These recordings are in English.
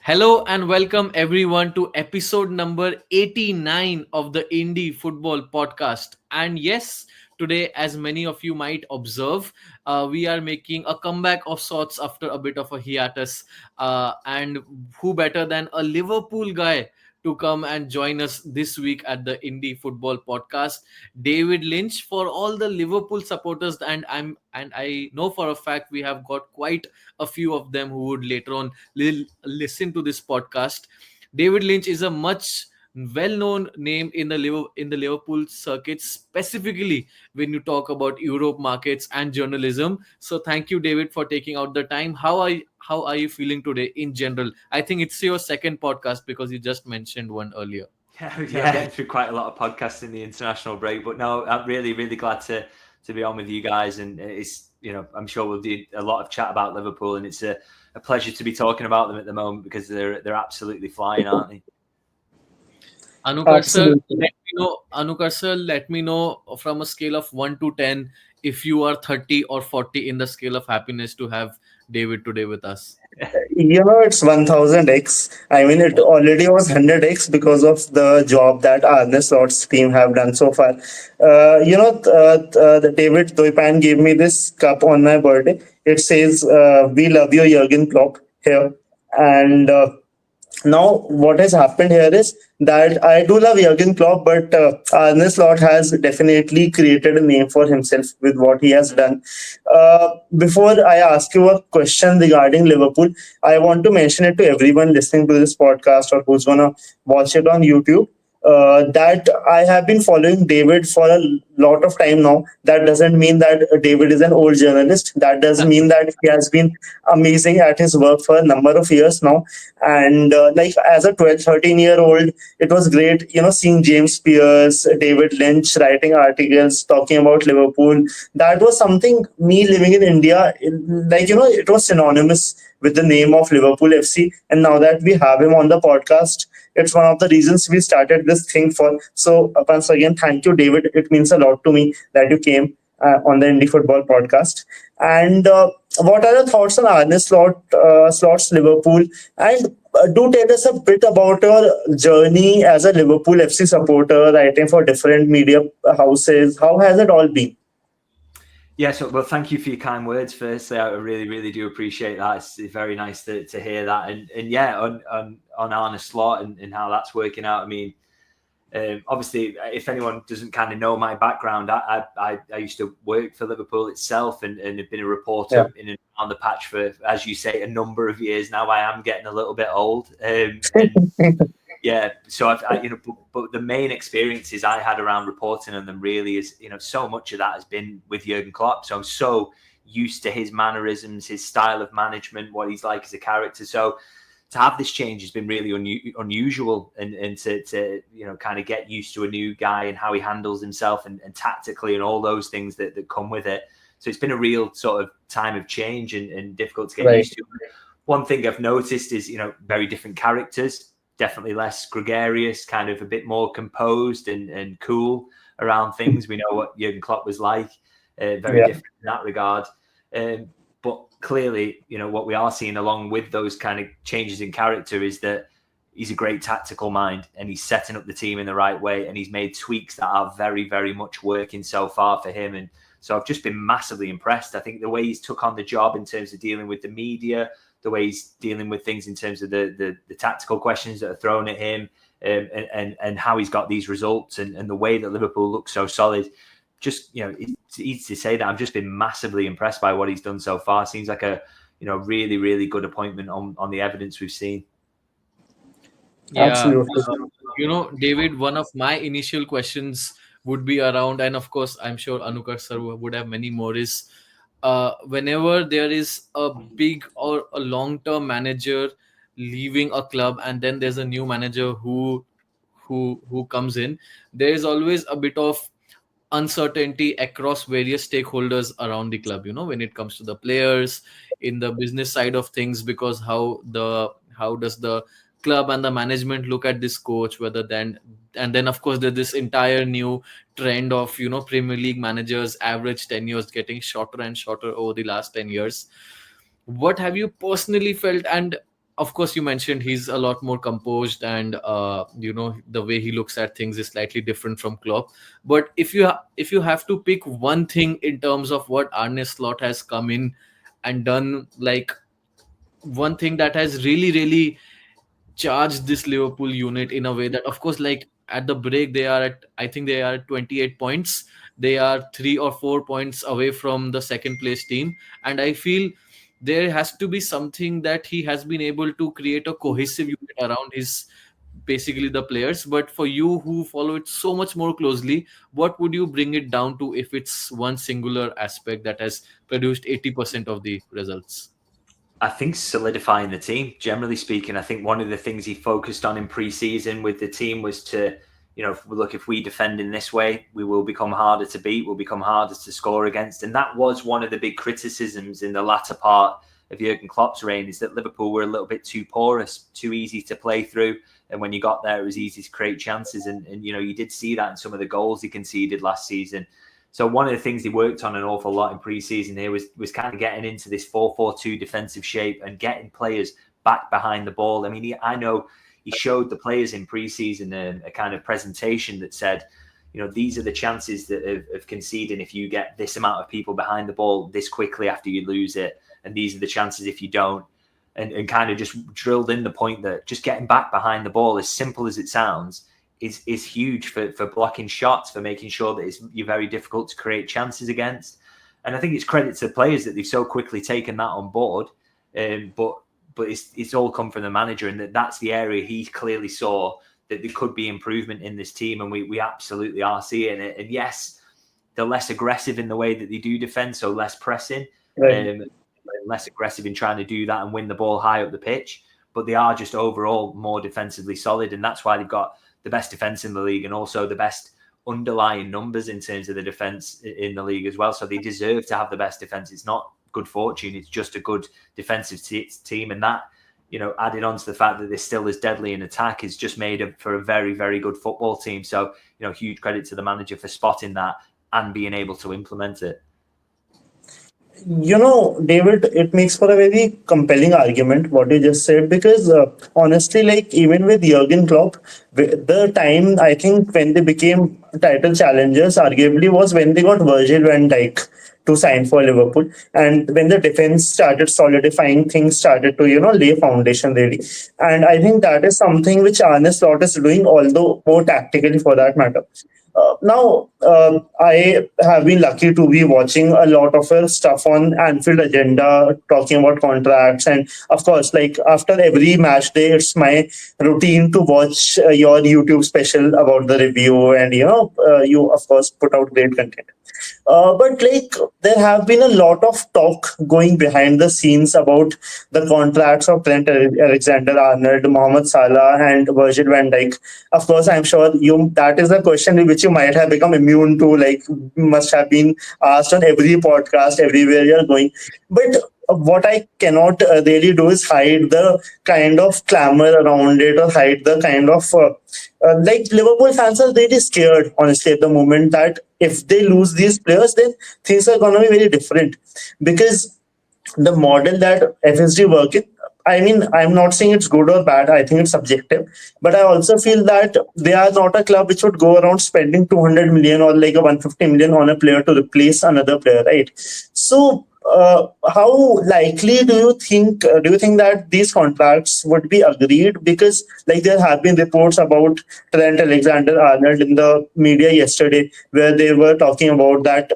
Hello and welcome everyone to episode number 89 of the Indie Football Podcast. And yes, today, as many of you might observe, we are making a comeback of sorts after a bit of a hiatus. And who better than a Liverpool guy to come and join us this week at the Indie Football Podcast? David Lynch, for all the Liverpool supporters, and I know for a fact we have got quite a few of them who would later on listen to this podcast. David Lynch is a much well-known name in the Liverpool circuit, specifically when you talk about Europe markets and journalism. So thank you, David, for taking out the time. How are you feeling today in general? I think it's your second podcast because you just mentioned one earlier. Yeah, getting through quite a lot of podcasts in the international break, but no, I'm really, really glad to be on with you guys, and I'm sure we'll do a lot of chat about Liverpool, and it's a pleasure to be talking about them at the moment because they're absolutely flying, aren't they? Anukar sir, Absolutely. let me know from a scale of 1 to 10 if you are 30 or 40 in the scale of happiness to have David today with us. It's 1000x. I mean, it already was 100x because of the job that Arne Slott's team have done so far. The David Doipan gave me this cup on my birthday. It says, "We love you, Jurgen Klopp," here. And now, what has happened here is that I do love Jurgen Klopp, but Arne Slot has definitely created a name for himself with what he has done. Before I ask you a question regarding Liverpool, I want to mention it to everyone listening to this podcast or who's gonna watch it on YouTube. That I have been following David for a lot of time now. That doesn't mean that David is an old journalist. That does mean that he has been amazing at his work for a number of years now. And like as a 12, 13-year old, it was great, seeing James Spears, David Lynch writing articles talking about Liverpool. That was something me living in India, it was synonymous with the name of Liverpool FC. And now that we have him on the podcast, it's one of the reasons we started this thing for. So once again, thank you, David. It means a lot to me that you came on the Indie Football Podcast. And what are the thoughts on Slott's Liverpool? And do tell us a bit about your journey as a Liverpool FC supporter, writing for different media houses. How has it all been? Well, thank you for your kind words. Firstly, I really, really do appreciate that. It's very nice to hear that, and yeah, on Arne Slot and how that's working out. I mean, obviously, if anyone doesn't kind of know my background, I used to work for Liverpool itself and have been a reporter in and on the patch for, as you say, a number of years now. I am getting a little bit old, and yeah, so but the main experiences I had around reporting on them really is, so much of that has been with Jurgen Klopp. So I'm so used to his mannerisms, his style of management, what he's like as a character. So to have this change has been really unusual, and to kind of get used to a new guy and how he handles himself and tactically and all those things that come with it. So it's been a real sort of time of change and difficult to get used to. One thing I've noticed is, very different characters. Definitely less gregarious, kind of a bit more composed and cool around things. We know what Jurgen Klopp was like, very different in that regard. But clearly, what we are seeing along with those kind of changes in character is that he's a great tactical mind and he's setting up the team in the right way, and he's made tweaks that are very, very much working so far for him. And so I've just been massively impressed. I think the way he's took on the job in terms of dealing with the media, the way he's dealing with things in terms of the tactical questions that are thrown at him, and how he's got these results, and the way that Liverpool looks so solid. Just, it's easy to say that I've just been massively impressed by what he's done so far. Seems like a, really, really good appointment on the evidence we've seen. Yeah, Absolutely. David, one of my initial questions would be around, and of course, I'm sure Anukar sir would have many more, is whenever there is a big or a long-term manager leaving a club and then there's a new manager who comes in, there is always a bit of uncertainty across various stakeholders around the club, when it comes to the players, in the business side of things, because how does the club and the management look at this coach, whether then, and then of course there's this entire new trend of Premier League managers average tenures getting shorter and shorter over the last 10 years. What have you personally felt, and of course, you mentioned he's a lot more composed, and the way he looks at things is slightly different from Klopp. But if you have to pick one thing in terms of what Arne Slot has come in and done, like one thing that has really charge this Liverpool unit in a way that, of course, like at the break, I think they are at 28 points. They are 3 or 4 points away from the second place team. And I feel there has to be something that he has been able to create a cohesive unit around his basically the players. But for you who follow it so much more closely, what would you bring it down to if it's one singular aspect that has produced 80% of the results? I think solidifying the team, generally speaking. I think one of the things he focused on in pre-season with the team was to, look, if we defend in this way, we will become harder to beat, we'll become harder to score against. And that was one of the big criticisms in the latter part of Jurgen Klopp's reign, is that Liverpool were a little bit too porous, too easy to play through. And when you got there, it was easy to create chances. And you did see that in some of the goals he conceded last season. So one of the things he worked on an awful lot in pre-season here was kind of getting into this 4-4-2 defensive shape and getting players back behind the ball. I mean, I know he showed the players in pre-season a kind of presentation that said, these are the chances that of conceding if you get this amount of people behind the ball this quickly after you lose it. And these are the chances if you don't. And kind of just drilled in the point that just getting back behind the ball, as simple as it sounds, is huge for blocking shots, for making sure that you're very difficult to create chances against. And I think it's credit to the players that they've so quickly taken that on board. But it's all come from the manager, and that's the area he clearly saw that there could be improvement in this team, and we absolutely are seeing it. And yes, they're less aggressive in the way that they do defend, so less pressing, Right. less aggressive in trying to do that and win the ball high up the pitch. But they are just overall more defensively solid, and that's why they've got the best defense in the league and also the best underlying numbers in terms of the defense in the league as well. So they deserve to have the best defense. It's not good fortune. It's just a good defensive team. And that, added on to the fact that they're still as deadly in attack, is just made up for a very, very good football team. So, huge credit to the manager for spotting that and being able to implement it. David, it makes for a very compelling argument what you just said, because honestly, like even with Jurgen Klopp, the time I think when they became title challengers, arguably was when they got Virgil van Dijk to sign for Liverpool, and when the defense started solidifying, things started to lay foundation really. And I think that is something which Arne Slot is doing, although more tactically for that matter. Now, I have been lucky to be watching a lot of stuff on Anfield Agenda, talking about contracts. And of course, like after every match day, it's my routine to watch your YouTube special about the review. And, you, of course, put out great content. But like there have been a lot of talk going behind the scenes about the contracts of Trent Alexander-Arnold, Mohamed Salah, and Virgil van Dijk. Of course, I'm sure that is a question which you might have become immune to, like must have been asked on every podcast, everywhere you're going. But what I cannot really do is hide the kind of clamor around it, or hide the kind of like Liverpool fans are really scared, honestly, at the moment, that if they lose these players, then things are going to be very different, because the model that FSG work in, I mean, I'm not saying it's good or bad. I think it's subjective. But I also feel that they are not a club which would go around spending 200 million or like a 150 million on a player to replace another player, right? So, how likely do you think that these contracts would be agreed? Because like there have been reports about Trent Alexander-Arnold in the media yesterday, where they were talking about that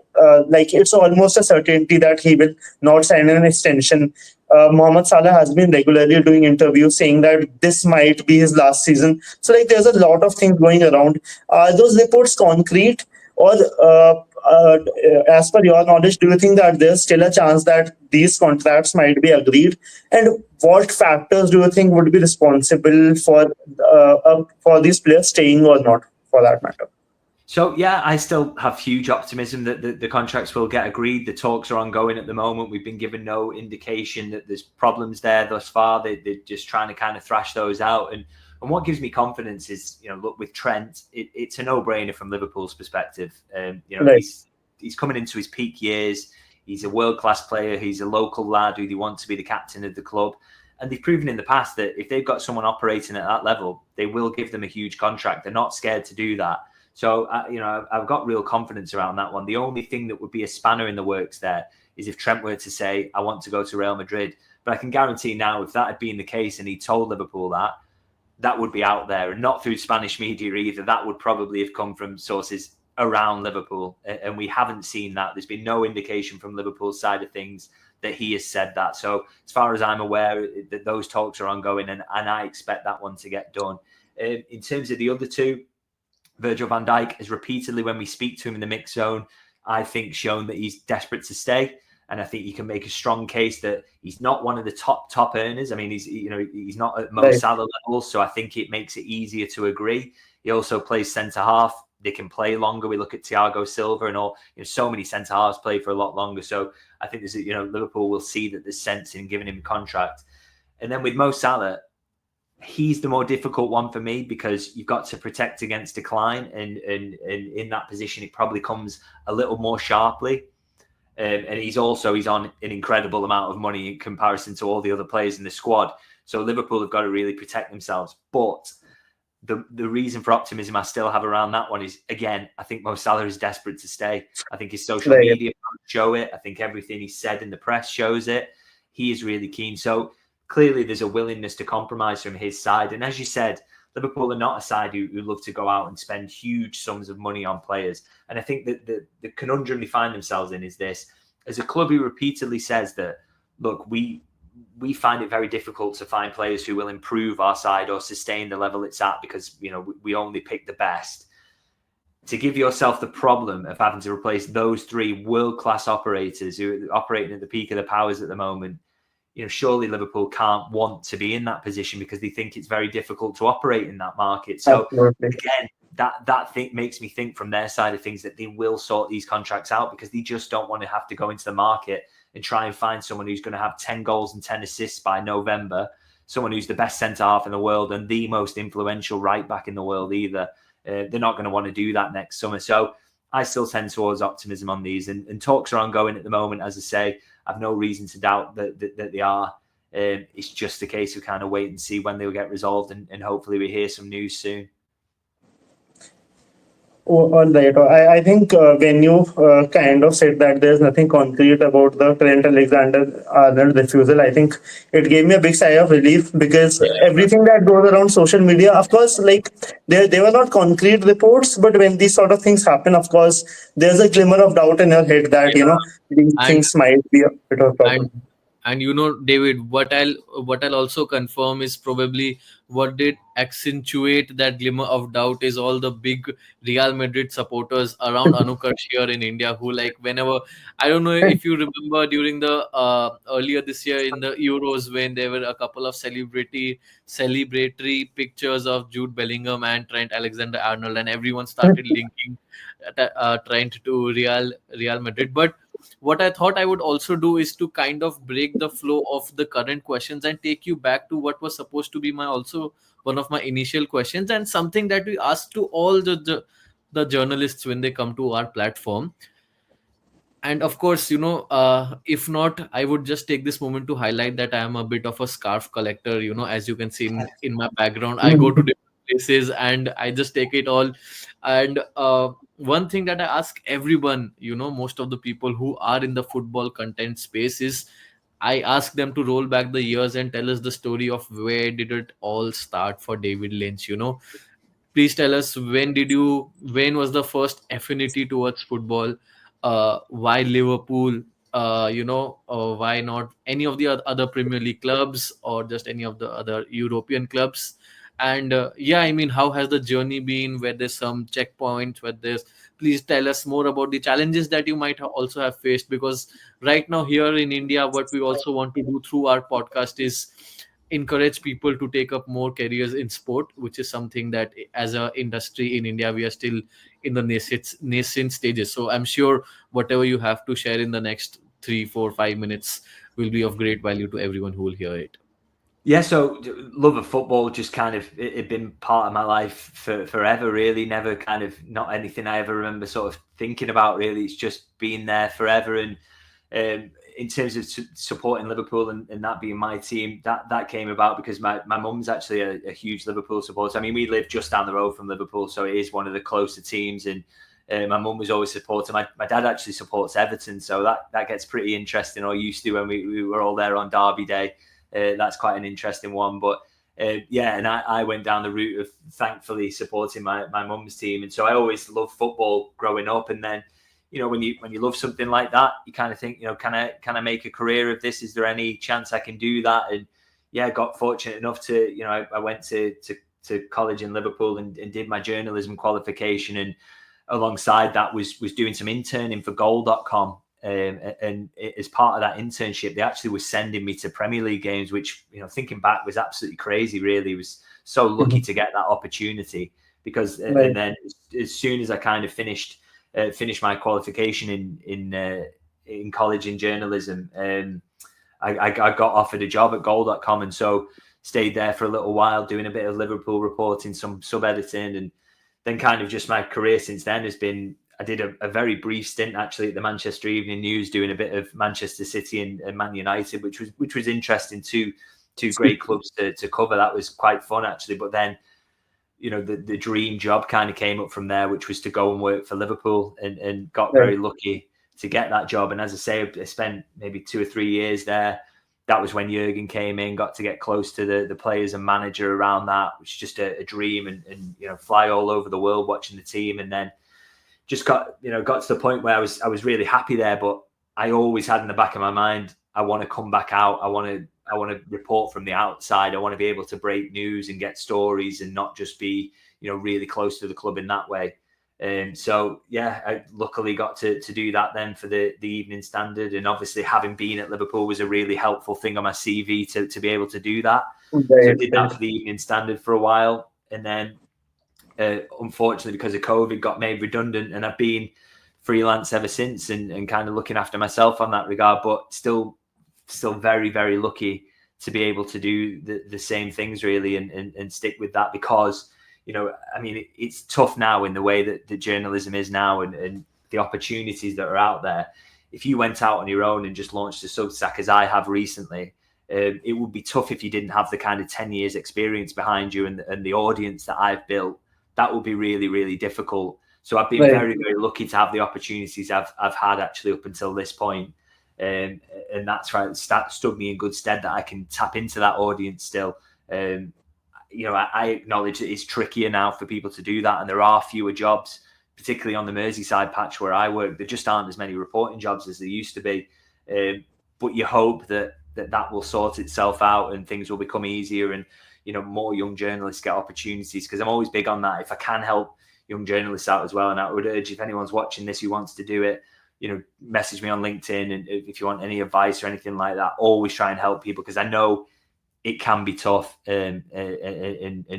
like it's almost a certainty that he will not sign an extension. Mohamed Salah has been regularly doing interviews saying that this might be his last season. So like there's a lot of things going around. Are those reports concrete, or uh, as per your knowledge, do you think that there's still a chance that these contracts might be agreed? And what factors do you think would be responsible for these players staying or not, for that matter? So, yeah, I still have huge optimism that the contracts will get agreed. The talks are ongoing at the moment. We've been given no indication that there's problems there thus far. They're just trying to kind of thrash those out. And what gives me confidence is, look, with Trent, it's a no-brainer from Liverpool's perspective. Right. He's coming into his peak years. He's a world-class player. He's a local lad who they want to be the captain of the club. And they've proven in the past that if they've got someone operating at that level, they will give them a huge contract. They're not scared to do that. So, I've got real confidence around that one. The only thing that would be a spanner in the works there is if Trent were to say, I want to go to Real Madrid. But I can guarantee now, if that had been the case and he told Liverpool that would be out there, and not through Spanish media either. That would probably have come from sources around Liverpool. And we haven't seen that. There's been no indication from Liverpool's side of things that he has said that. So as far as I'm aware, that those talks are ongoing, and I expect that one to get done. In terms of the other two, Virgil van Dijk has repeatedly, when we speak to him in the mix zone, I think shown that he's desperate to stay. And I think you can make a strong case that he's not one of the top earners. I mean, he's not at Mo Salah level, so I think it makes it easier to agree. He also plays centre half. They can play longer. We look at Thiago Silva and all. So many centre halves play for a lot longer. So I think Liverpool will see that there's sense in giving him a contract. And then with Mo Salah, he's the more difficult one for me because you've got to protect against decline, and in that position, it probably comes a little more sharply. And he's on an incredible amount of money in comparison to all the other players in the squad. So Liverpool have got to really protect themselves. But the reason for optimism I still have around that one is, again, I think Mo Salah is desperate to stay. I think his social media show it. I think everything he said in the press shows it. He is really keen. So clearly there's a willingness to compromise from his side. And as you said, Liverpool are not a side who love to go out and spend huge sums of money on players. And I think that the conundrum they find themselves in is this. As a club who repeatedly says that, look, we find it very difficult to find players who will improve our side or sustain the level it's at because, we only pick the best. To give yourself the problem of having to replace those three world-class operators who are operating at the peak of their powers at the moment, surely Liverpool can't want to be in that position because they think it's very difficult to operate in that market. So again, that thing makes me think from their side of things that they will sort these contracts out because they just don't want to have to go into the market and try and find someone who's going to have 10 goals and 10 assists by November, someone who's the best centre-half in the world and the most influential right-back in the world either. They're not going to want to do that next summer. So I still tend towards optimism on these, and talks are ongoing at the moment. As I say, I've no reason to doubt that they are. It's just a case of kind of wait and see when they'll get resolved, and hopefully we hear some news soon. Oh, all right. I think when you kind of said that there's nothing concrete about the Trent Alexander-Arnold refusal, I think it gave me a big sigh of relief because everything that goes around social media, of course, like they were not concrete reports, but when these sort of things happen, of course, there's a glimmer of doubt in your head that these things might be a bit of a problem. And David, what I'll also confirm is probably what did accentuate that glimmer of doubt is all the big Real Madrid supporters around Anukarsh here in India who, like, whenever, I don't know if you remember during the earlier this year in the Euros when there were a couple of celebratory pictures of Jude Bellingham and Trent Alexander-Arnold, and everyone started linking Trent to Real Madrid. But what I thought I would also do is to kind of break the flow of the current questions and take you back to what was supposed to be one of my initial questions, and something that we ask to all the journalists when they come to our platform. And of course, if not, I would just take this moment to highlight that I am a bit of a scarf collector. As you can see in my background, I go to different places and I just take it all. And one thing that I ask everyone, most of the people who are in the football content space is, I ask them to roll back the years and tell us the story of where did it all start for David Lynch. Please tell us, when was the first affinity towards football? Why Liverpool? Why not any of the other Premier League clubs or just any of the other European clubs? And I mean, how has the journey been? Where there's some checkpoints, please tell us more about the challenges that you might also have faced, because right now here in India, what we also want to do through our podcast is encourage people to take up more careers in sport, which is something that as a industry in India we are still in the nascent stages. So I'm sure whatever you have to share in the next 3 4 5 minutes will be of great value to everyone who will hear it. Yeah, so love of football just kind of it been part of my life forever, really. Never kind of, not anything I ever remember sort of thinking about, really. It's just been there forever. And in terms of supporting Liverpool and that being my team, that came about because my mum's actually a huge Liverpool supporter. I mean, we live just down the road from Liverpool, so it is one of the closer teams. And my mum was always supporting. My dad actually supports Everton, so that gets pretty interesting, or used to when we were all there on Derby Day. That's quite an interesting one. But and I went down the route of thankfully supporting my mum's team. And so I always loved football growing up. And then, when you love something like that, you kind of think, can I make a career of this? Is there any chance I can do that? And yeah, got fortunate enough to, I went to college in Liverpool and did my journalism qualification. And alongside that was doing some interning for goal.com. And as part of that internship, they actually were sending me to Premier League games, which, thinking back, was absolutely crazy, really. Was so lucky to get that opportunity because, and then as soon as I kind of finished my qualification in college in journalism, I got offered a job at goal.com, and so stayed there for a little while doing a bit of Liverpool reporting, some sub-editing, and then kind of just my career since then has been, I did a very brief stint actually at the Manchester Evening News doing a bit of Manchester City and Man United, which was interesting. Two great clubs to cover. That was quite fun actually. But then, the dream job kind of came up from there, which was to go and work for Liverpool, and got very lucky to get that job. And as I say, I spent maybe 2 or 3 years there. That was when Jurgen came in, got to get close to the players and manager around that, which was just a dream, and fly all over the world watching the team. And then just got to the point where I was really happy there, but I always had in the back of my mind, I want to come back out. I want to report from the outside. I want to be able to break news and get stories and not just be, really close to the club in that way. So yeah, I luckily got to do that then for the Evening Standard, and obviously having been at Liverpool was a really helpful thing on my CV to be able to do that. So I did that for the Evening Standard for a while, and then unfortunately because of COVID got made redundant, and I've been freelance ever since and kind of looking after myself on that regard, but still very, very lucky to be able to do the same things really and stick with that because, I mean, it's tough now in the way that the journalism is now and the opportunities that are out there. If you went out on your own and just launched a Substack as I have recently, it would be tough if you didn't have the kind of 10 years experience behind you and the audience that I've built. That would be really, really difficult. So I've been very, very lucky to have the opportunities I've had actually up until this point. And that's right, stood me in good stead that I can tap into that audience still. I acknowledge that it's trickier now for people to do that, and there are fewer jobs, particularly on the Merseyside patch where I work. There just aren't as many reporting jobs as there used to be. But you hope that will sort itself out and things will become easier, and more young journalists get opportunities, because I'm always big on that. If I can help young journalists out as well, and I would urge if anyone's watching this who wants to do it, message me on LinkedIn, and if you want any advice or anything like that, always try and help people, because I know it can be tough and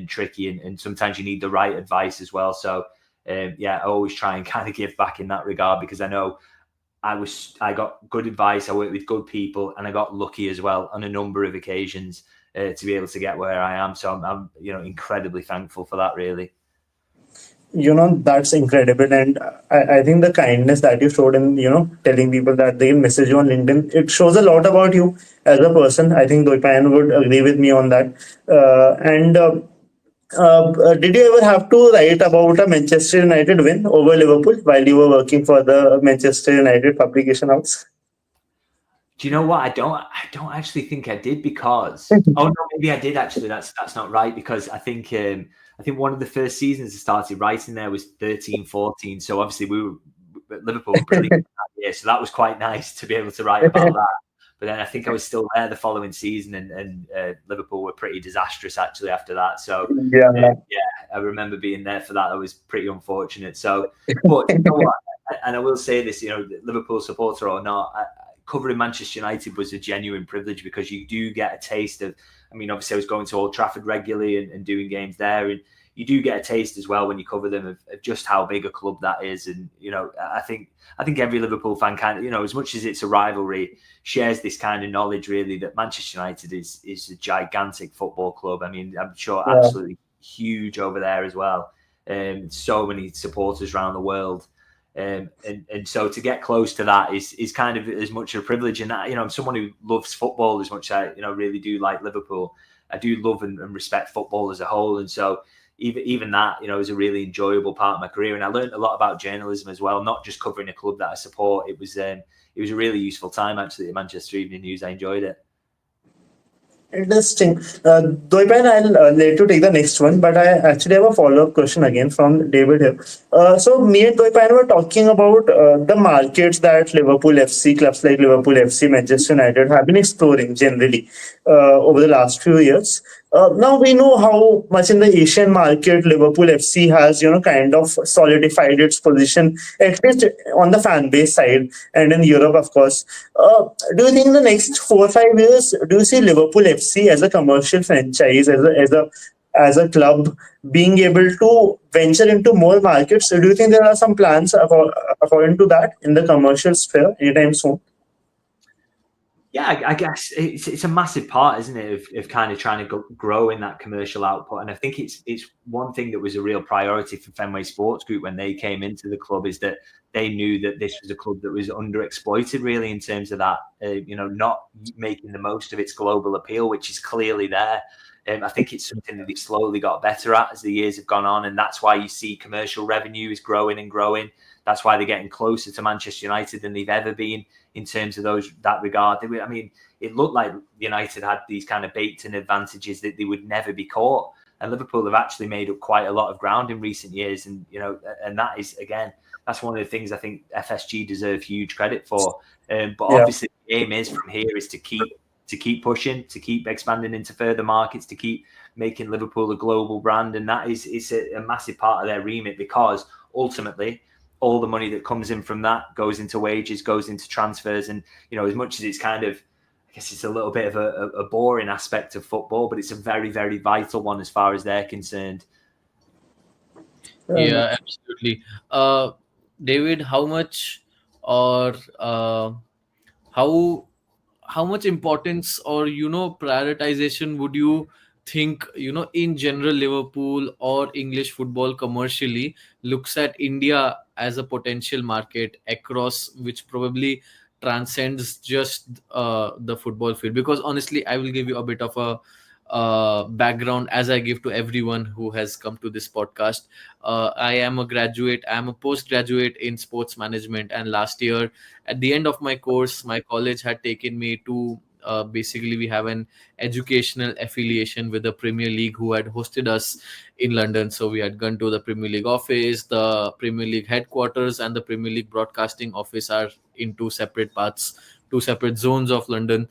tricky, and sometimes you need the right advice as well. So I always try and kind of give back in that regard, because I know I got good advice, I worked with good people, and I got lucky as well on a number of occasions to be able to get where I am. So I'm incredibly thankful for that, really. That's incredible. And I think the kindness that you showed in, telling people that they message you on LinkedIn, it shows a lot about you as a person. I think Doipan would agree with me on that. Did you ever have to write about a Manchester United win over Liverpool while you were working for the Manchester United publication house? Do you know what? I don't actually think I did, because oh no, maybe I did actually. That's not right, because I think one of the first seasons I started writing there was 13-14. So obviously Liverpool were brilliant that year, so that was quite nice to be able to write about that. But then I think I was still there the following season, and Liverpool were pretty disastrous actually after that. So I remember being there for that. That was pretty unfortunate. So, but you know what? And I will say this, Liverpool supporter or not, covering Manchester United was a genuine privilege, because you do get a taste of, I mean, obviously I was going to Old Trafford regularly and doing games there, and you do get a taste as well when you cover them of just how big a club that is. And, I think every Liverpool fan kind of, as much as it's a rivalry, shares this kind of knowledge really that Manchester United is a gigantic football club. I mean, I'm sure absolutely huge over there as well. So many supporters around the world. And so to get close to that is kind of as much a privilege. And that, I'm someone who loves football as much as I really do like Liverpool. I do love and respect football as a whole, and so even that is a really enjoyable part of my career. And I learned a lot about journalism as well, not just covering a club that I support. It was a really useful time actually at Manchester Evening News. I enjoyed it. Interesting. Doipan, I'll let you take the next one, but I actually have a follow-up question again from David here. So me and Doipan were talking about the markets that Liverpool FC, clubs like Liverpool FC, Manchester United have been exploring generally over the last few years. Now we know how much in the Asian market Liverpool FC has, kind of solidified its position, at least on the fan base side, and in Europe, of course. Do you think in the next 4 or 5 years, do you see Liverpool FC as a commercial franchise, as a club, being able to venture into more markets? Do you think there are some plans according to that in the commercial sphere anytime soon? Yeah, I guess it's a massive part, isn't it, of kind of trying to grow in that commercial output. And I think it's one thing that was a real priority for Fenway Sports Group when they came into the club, is that they knew that this was a club that was underexploited really in terms of that, not making the most of its global appeal, which is clearly there. I think it's something that they've slowly got better at as the years have gone on, and that's why you see commercial revenue is growing and growing. That's why they're getting closer to Manchester United than they've ever been in terms of that regard. It looked like United had these kind of baked-in advantages that they would never be caught, and Liverpool have actually made up quite a lot of ground in recent years. And and that is, again, that's one of the things I think FSG deserve huge credit for. But obviously, the aim is from here is to keep pushing, to keep expanding into further markets, to keep making Liverpool a global brand, and it's a massive part of their remit, because ultimately all the money that comes in from that goes into wages, goes into transfers. And as much as it's kind of, I guess it's a little bit of a boring aspect of football, but it's a very, very vital one as far as they're concerned. Yeah, absolutely. David, how much, or how much importance, or prioritization would you think, in general, Liverpool or English football commercially looks at India as a potential market across, which probably transcends just the football field? Because honestly, I will give you a bit of a background, as I give to everyone who has come to this podcast. I am a graduate, I am a postgraduate in sports management, and last year, at the end of my course, my college had taken me to, basically, we have an educational affiliation with the Premier League, who had hosted us in London. So we had gone to the Premier League office, the Premier League headquarters, and the Premier League broadcasting office are in two separate parts, two separate zones of London.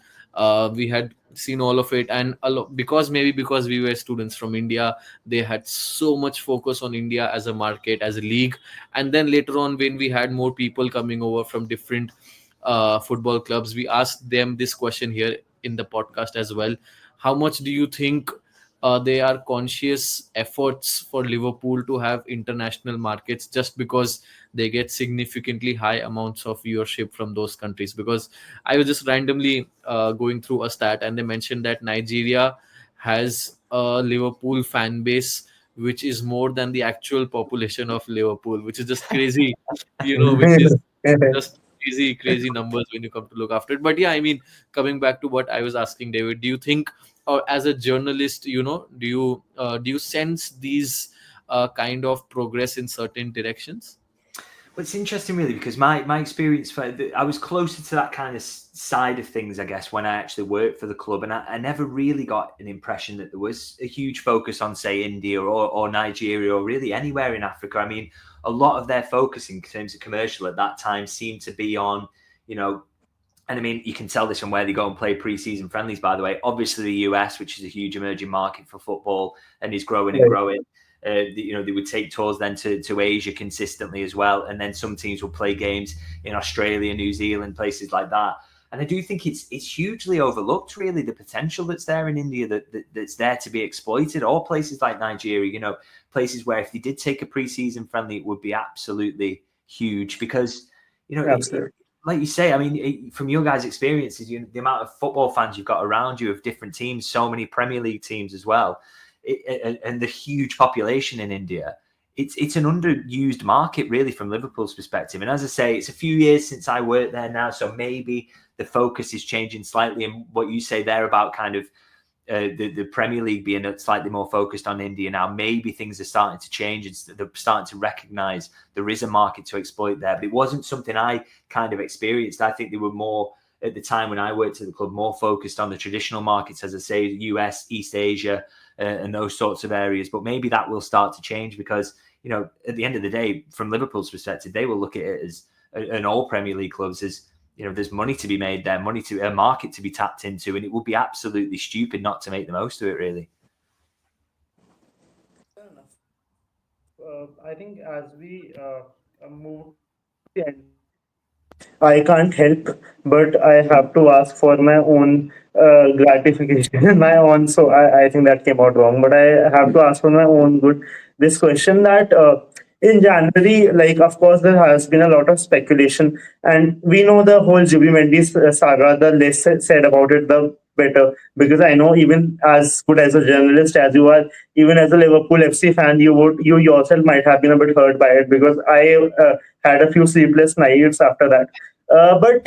We had seen all of it, and because we were students from India, they had so much focus on India as a market, as a league. And then later on, when we had more people coming over from different football clubs, we asked them this question here in the podcast as well: how much do you think they are conscious efforts for Liverpool to have international markets, just because they get significantly high amounts of viewership from those countries? Because I was just randomly going through a stat, and they mentioned that Nigeria has a Liverpool fan base which is more than the actual population of Liverpool, which is just crazy, which is just crazy numbers when you come to look after it. But yeah, I mean, coming back to what I was asking David, do you think, or as a journalist, do you sense these kind of progress in certain directions? Well, it's interesting, really, because my experience, I was closer to that kind of side of things, I guess, when I actually worked for the club, and I never really got an impression that there was a huge focus on, say, India or Nigeria, or really anywhere in Africa. I mean, a lot of their focus in terms of commercial at that time seemed to be on, and I mean, you can tell this from where they go and play pre-season friendlies, by the way. Obviously, the US, which is a huge emerging market for football and is growing and growing. They would take tours then to Asia consistently as well. And then some teams will play games in Australia, New Zealand, places like that. And I do think it's hugely overlooked, really, the potential that's there in India that's there to be exploited, or places like Nigeria, places where if they did take a pre-season friendly, it would be absolutely huge. Because, like you say, I mean, from your guys' experiences, the amount of football fans you've got around you of different teams, so many Premier League teams as well, and the huge population in India, it's an underused market really from Liverpool's perspective. And as I say, it's a few years since I worked there now, so maybe the focus is changing slightly. And what you say there about kind of the Premier League being slightly more focused on India now, maybe things are starting to change and they're starting to recognise there is a market to exploit there. But it wasn't something I kind of experienced. I think they were more, at the time when I worked at the club, more focused on the traditional markets, as I say, US, East Asia, and those sorts of areas. But maybe that will start to change because, you know, at the end of the day, from Liverpool's perspective, they will look at it as, and all Premier League clubs, as, you know, there's money to be made there, money to a market to be tapped into, and it would be absolutely stupid not to make the most of it, really. Fair enough. I think as we move to the end, I can't help, but I have to ask for my own gratification, my own. So I think that came out wrong, but I have to ask for my own good. This question that in January, like of course there has been a lot of speculation, and we know the whole Jubi Mendy's saga. The less said about it, the better. Because I know even as good as a journalist as you are, even as a Liverpool FC fan, you yourself might have been a bit hurt by it because I had a few sleepless nights after that. But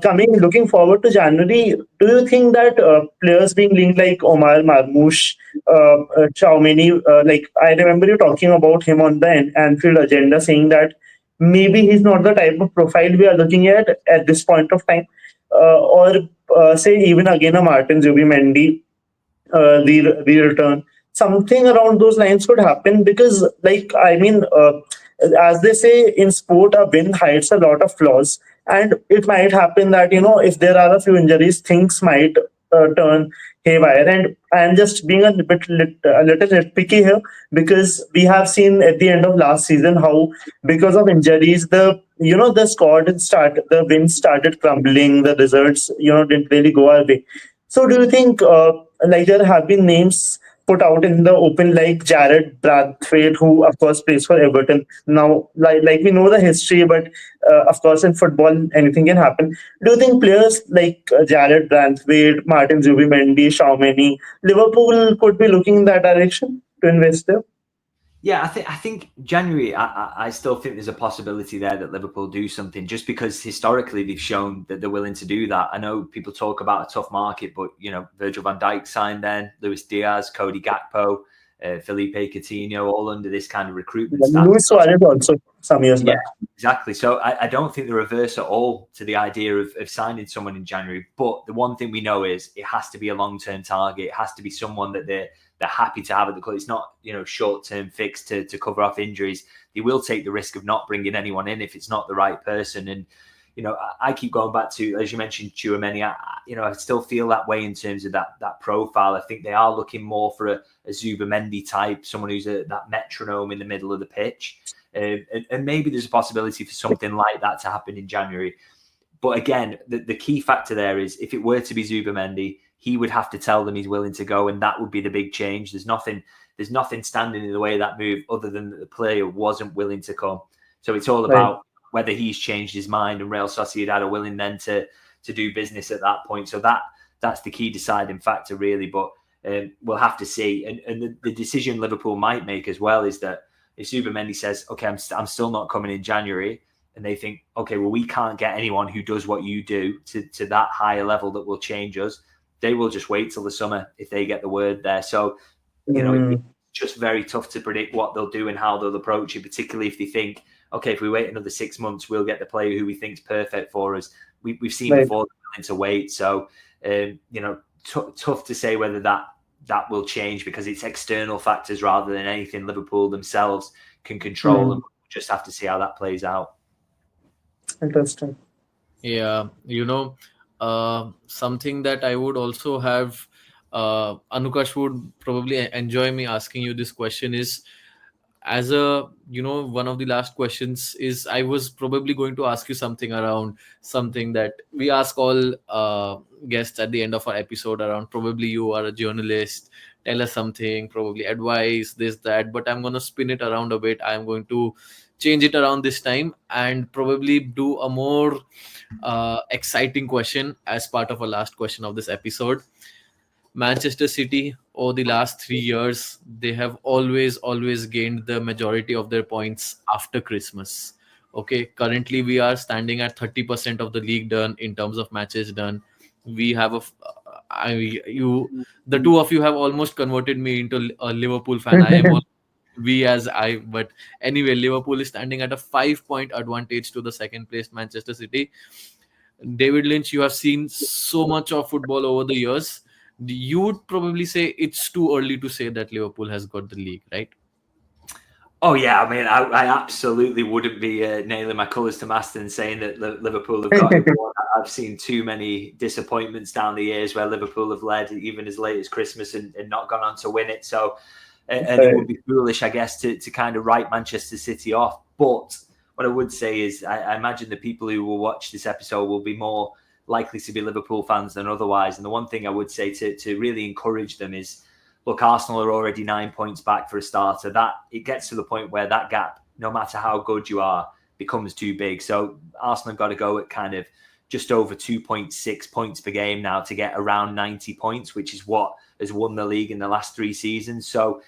coming, looking forward to January, do you think that players being linked like Omar Marmoush, Chaumini, like I remember you talking about him on the Anfield agenda, saying that maybe he's not the type of profile we are looking at this point of time, or say even again a Martin Zubimendi return. Something around those lines could happen because, like, I mean, as they say in sport, a win hides a lot of flaws, and it might happen that if there are a few injuries, things might turn haywire. And I'm just being a little nitpicky here because we have seen at the end of last season how, because of injuries, the squad the wins started crumbling, the results didn't really go our way. So do you think, like there have been names put out in the open like Jared Brathwaite, who of course plays for Everton now? Like we know the history, but of course in football anything can happen. Do you think players like Jared Brathwaite, Martin Zubimendi, Shaumeni, Liverpool could be looking in that direction to invest there? Yeah, I think January. I still think there's a possibility there that Liverpool do something, just because historically they've shown that they're willing to do that. I know people talk about a tough market, but Virgil van Dijk signed then, Luis Diaz, Cody Gakpo, Felipe Coutinho, all under this kind of recruitment status. Luis Suarez also some years Yeah, back. exactly. So I don't think they're averse at all to the idea of signing someone in January. But the one thing we know is it has to be a long-term target. It has to be someone that they're happy to have at the club. It's not short-term fix to cover off injuries. They will take the risk of not bringing anyone in if it's not the right person. And I keep going back to, as you mentioned, Chouameni. I still feel that way in terms of that profile. I think they are looking more for a Zubamendi type, someone who's that metronome in the middle of the pitch. And maybe there's a possibility for something like that to happen in January. But again, the key factor there is if it were to be Zubamendi, he would have to tell them he's willing to go, and that would be the big change. There's nothing standing in the way of that move other than that the player wasn't willing to come. So it's all about whether he's changed his mind and Real Sociedad are willing then to do business at that point. So that's the key deciding factor, really. But we'll have to see. And the decision Liverpool might make as well is that if Zubamendi says, okay, I'm still not coming in January, and they think, okay, well, we can't get anyone who does what you do to that higher level that will change us, they will just wait till the summer if they get the word there. So, it's just very tough to predict what they'll do and how they'll approach it, particularly if they think, okay, if we wait another 6 months, we'll get the player who we think's perfect for us. We've seen before they're willing to wait. So, tough to say whether that will change because it's external factors rather than anything Liverpool themselves can control. And we'll just have to see how that plays out. Interesting. Yeah, something that I would also have, Anukash would probably enjoy me asking you this question is, as a one of the last questions is, I was probably going to ask you something around something that we ask all guests at the end of our episode around, probably you are a journalist, tell us something, probably advice, this, that, but I'm going to spin it around a bit. I'm going to change it around this time and probably do a more exciting question as part of a last question of this episode. Manchester City over the last 3 years, they have always gained the majority of their points after Christmas. Okay, currently we are standing at 30% of the league done in terms of matches done. We have I you the two of you have almost converted me into a Liverpool fan. I am all we as I, but anyway, Liverpool is standing at a 5 point advantage to the second placed Manchester City. David Lynch, you have seen so much of football over the years. You would probably say it's too early to say that Liverpool has got the league, right? Oh yeah, I mean, I absolutely wouldn't be nailing my colours to mast and saying that Liverpool have got it won. I've seen too many disappointments down the years where Liverpool have led even as late as Christmas and not gone on to win it. So, and it would be foolish, I guess, to kind of write Manchester City off. But what I would say is, I imagine the people who will watch this episode will be more likely to be Liverpool fans than otherwise. And the one thing I would say to really encourage them is, look, Arsenal are already 9 points back for a starter. That it gets to the point where that gap, no matter how good you are, becomes too big. So Arsenal have got to go at kind of just over 2.6 points per game now to get around 90 points, which is what has won the league in the last 3 seasons. So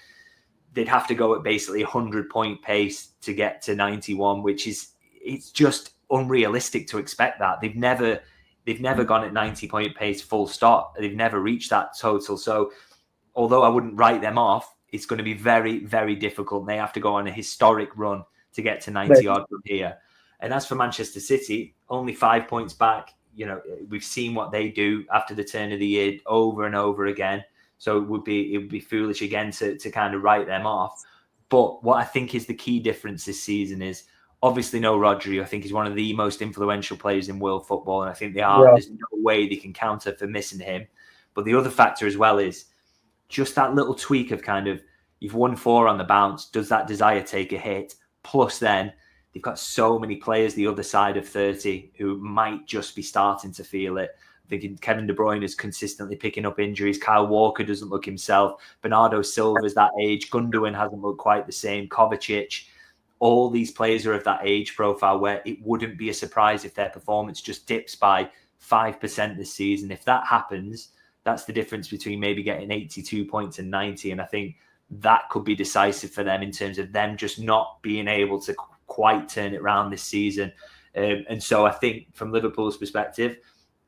they'd have to go at basically 100-point pace to get to 91, which is, it's just unrealistic to expect that. They've never gone at 90-point pace full stop. They've never reached that total. So although I wouldn't write them off, it's going to be very, very difficult. They have to go on a historic run to get to 90 odd from here. And as for Manchester City, only 5 points back. You know, we've seen what they do after the turn of the year over and over again. So it would be foolish again to kind of write them off. But what I think is the key difference this season is obviously no Rodri. I think he's one of the most influential players in world football. And I think there's no way they can counter for missing him. But the other factor as well is just that little tweak of kind of, you've won 4 on the bounce. Does that desire take a hit? Plus then they've got so many players the other side of 30 who might just be starting to feel it. Thinking Kevin De Bruyne is consistently picking up injuries. Kyle Walker doesn't look himself. Bernardo Silva's that age. Gundogan hasn't looked quite the same. Kovacic. All these players are of that age profile where it wouldn't be a surprise if their performance just dips by 5% this season. If that happens, that's the difference between maybe getting 82 points and 90. And I think that could be decisive for them in terms of them just not being able to quite turn it around this season. And so I think from Liverpool's perspective,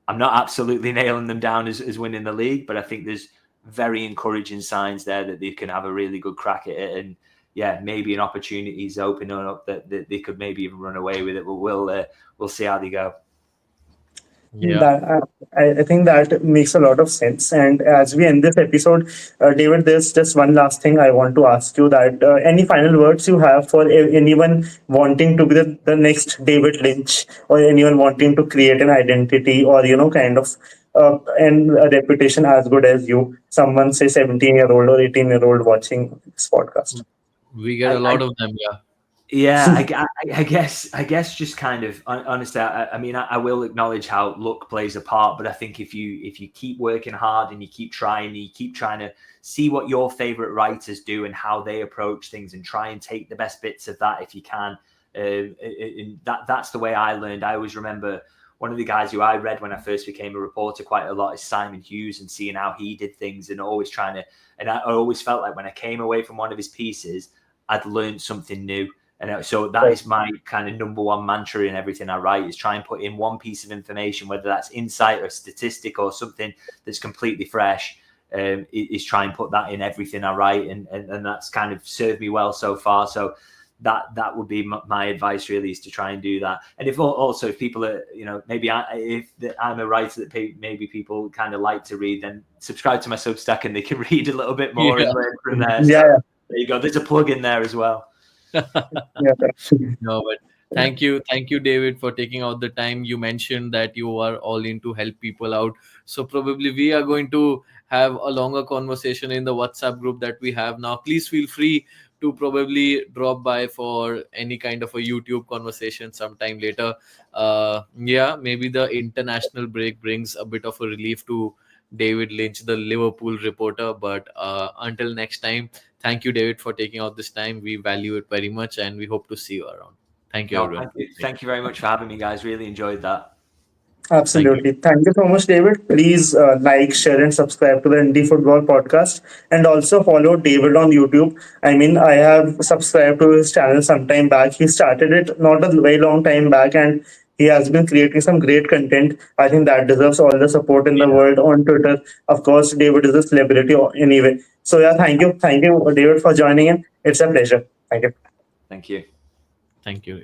I'm not absolutely nailing them down as winning the league, but I think there's very encouraging signs there that they can have a really good crack at it. And yeah, maybe an opportunity is opening up that they could maybe even run away with it. But we'll see how they go. Yeah. That I think that makes a lot of sense. And as we end this episode, David, there's just one last thing I want to ask you. That any final words you have for anyone wanting to be the next David Lynch, or anyone wanting to create an identity, or kind of and a reputation as good as you. Someone say 17-year-old or 18-year-old watching this podcast. We get a lot of them, yeah. Yeah, I guess just kind of honestly, I mean, I will acknowledge how luck plays a part, but I think if you keep working hard and you keep trying to see what your favorite writers do and how they approach things and try and take the best bits of that if you can, and that's the way I learned. I always remember one of the guys who I read when I first became a reporter quite a lot is Simon Hughes, and seeing how he did things and always and I always felt like when I came away from one of his pieces, I'd learned something new. And so that is my kind of number one mantra in everything I write, is try and put in one piece of information, whether that's insight or statistic or something that's completely fresh, is try and put that in everything I write. And that's kind of served me well so far. So that would be my advice, really, is to try and do that. And if people are, maybe if I'm a writer that maybe people kind of like to read, then subscribe to my Substack and they can read a little bit more and learn from there. So there you go. There's a plug in there as well. No, but thank you, David, for taking out the time. You mentioned that you are all in to help people out, so probably we are going to have a longer conversation in the WhatsApp group that we have now. Please feel free to probably drop by for any kind of a YouTube conversation sometime later. Yeah, maybe the international break brings a bit of a relief to David Lynch, the Liverpool reporter. But until next time, thank you, David, for taking out this time. We value it very much, and we hope to see you around. Thank you, everyone. Thank you very much for having me, guys. Really enjoyed that. Thank you. Absolutely. Thank you so much, David. Please like, share, and subscribe to the Indie Football Podcast. And also follow David on YouTube. I mean, I have subscribed to his channel some time back. He started it not a very long time back, and he has been creating some great content. I think that deserves all the support in the Yeah. world on Twitter. Of course, David is a celebrity anyway. So, yeah, thank you. Thank you, David, for joining in. It's a pleasure. Thank you. Thank you. Thank you.